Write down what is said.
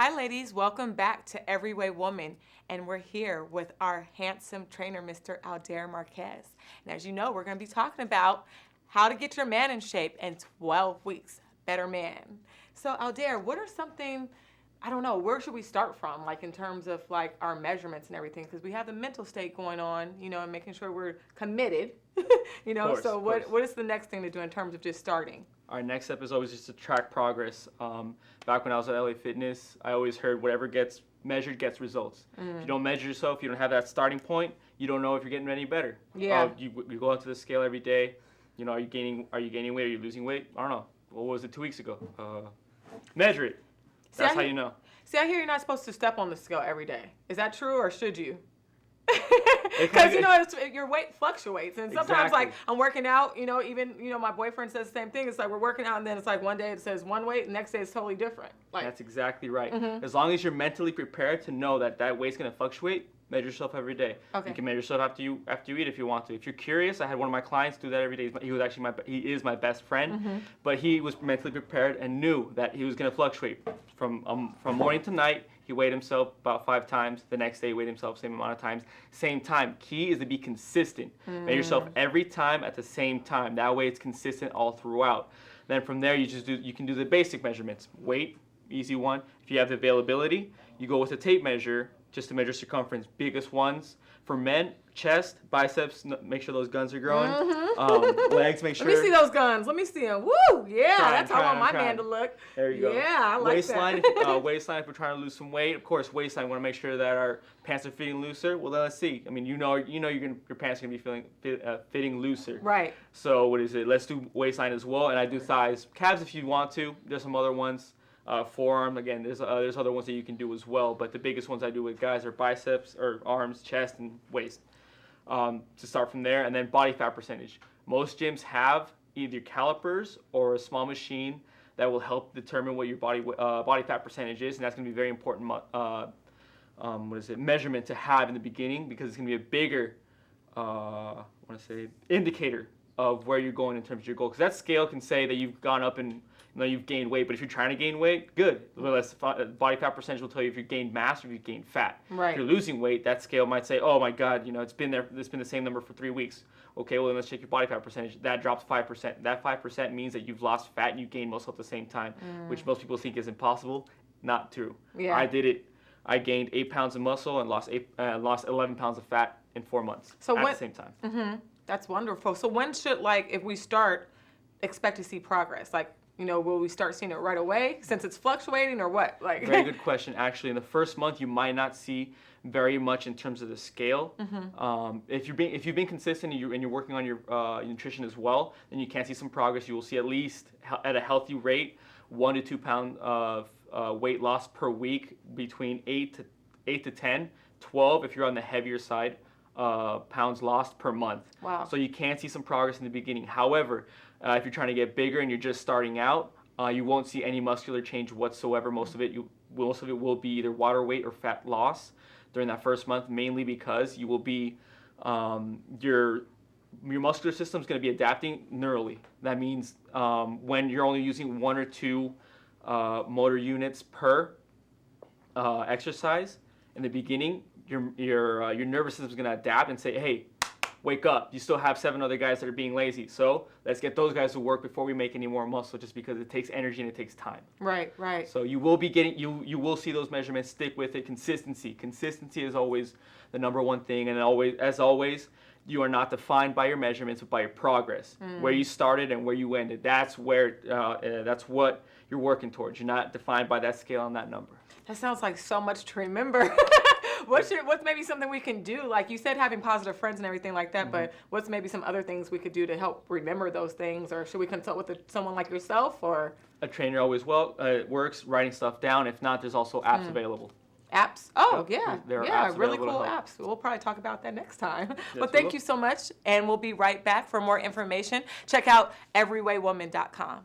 Hi, ladies. Welcome back to Everyday Woman. And we're here with our handsome trainer, Mr. Aldair Marquez. And as you know, we're going to be talking about how to get your man in shape in 12 weeks. Better man. So, Aldair, what are something, I don't know, where should we start from, like in terms of like our measurements and everything? Because we have the mental state going on, you know, and making sure we're committed, you know. Course, so what is the next thing to do in terms of just starting? Our next step is always just to track progress. Back when I was at LA Fitness, I always heard whatever gets measured gets results. If you don't measure yourself, you don't have that starting point, you don't know if you're getting any better. Yeah. You go out to the scale every day. You know, are you gaining weight? Are you losing weight? I don't know. What was it 2 weeks ago? Measure it. That's how you know. See, I hear you're not supposed to step on the scale every day. Is that true, or should you? Because you know your weight fluctuates, and sometimes like I'm working out, you know, even my boyfriend says the same thing. It's like we're working out, and then it's like one day it says one weight, and the next day it's totally different. Like, that's exactly right. As long as you're mentally prepared to know that weight's gonna fluctuate, measure yourself every day. Okay. You can measure yourself after you eat if you want to. If you're curious, I had one of my clients do that every day. He is my best friend, but he was mentally prepared and knew that he was gonna fluctuate from morning to night. He weighed himself about 5 times. The next day, he weighed himself same amount of times. Same time. Key is to be consistent. Measure yourself every time at the same time. That way, it's consistent all throughout. Then from there, you can do the basic measurements. Weight, easy one. If you have the availability, you go with a tape measure just to measure circumference. Biggest ones for men: chest, biceps. Make sure those guns are growing. Legs, make sure. Let me see those guns. Let me see them. Woo! Yeah, that's how I want my man to look. There you go. Yeah, I like waistline, that. Waistline, if we're trying to lose some weight, of course, waistline. We want to make sure that our pants are fitting looser. Well, then let's see. I mean, your pants are gonna be fitting looser. Right. So what is it? Let's do waistline as well, and I do thighs, calves if you want to. There's some other ones. Forearm, again, there's other ones that you can do as well, but the biggest ones I do with guys are biceps, or arms, chest, and waist. To start from there, and then body fat percentage. Most gyms have either calipers or a small machine that will help determine what your body fat percentage is, and that's going to be very important measurement to have in the beginning, because it's going to be a bigger indicator of where you're going in terms of your goal. Because that scale can say that you've gone up and you've gained weight, but if you're trying to gain weight, good. Body fat percentage will tell you if you've gained mass or if you've gained fat. Right. If you're losing weight, that scale might say, oh my God, it's been the same number for 3 weeks. Okay, well then let's check your body fat percentage. That drops 5%. That 5% means that you've lost fat and you gained muscle at the same time, which most people think is impossible. Not true. Yeah. I did it. I gained 8 pounds of muscle and lost 11 pounds of fat in 4 months at the same time. That's wonderful. So when should, if we start, expect to see progress? Will we start seeing it right away since it's fluctuating, or what? Very good question. Actually, in the first month, you might not see very much in terms of the scale. If you've been consistent and you're working on your nutrition as well, then you can see some progress. You will see at least at a healthy rate 1 to 2 pounds of weight loss per week, between 8 to 10, 12 if you're on the heavier side. Pounds lost per month. Wow. So you can see some progress in the beginning. However, if you're trying to get bigger and you're just starting out, you won't see any muscular change whatsoever. Most of it will be either water weight or fat loss during that first month, mainly because you will be your muscular system is going to be adapting neurally. That means when you're only using 1 or 2 motor units per exercise in the beginning, your nervous system is going to adapt and say, hey, wake up. You still have 7 other guys that are being lazy. So let's get those guys to work before we make any more muscle, just because it takes energy and it takes time. Right. So you will be getting, you will see those measurements. Stick with it. Consistency is always the number one thing. And as always, you are not defined by your measurements, but by your progress. Where you started and where you ended. That's what you're working towards. You're not defined by that scale and that number. That sounds like so much to remember. What's maybe something we can do? Like you said, having positive friends and everything like that, but what's maybe some other things we could do to help remember those things? Or should we consult with someone like yourself? Or a trainer always works, writing stuff down. If not, there's also apps available. Apps? Oh, Yep. yeah. There are Yeah, apps really available cool to help. apps. We'll probably talk about that next time. Yes, Well, we thank will. you so much, and we'll be right back for more information. Check out everywaywoman.com.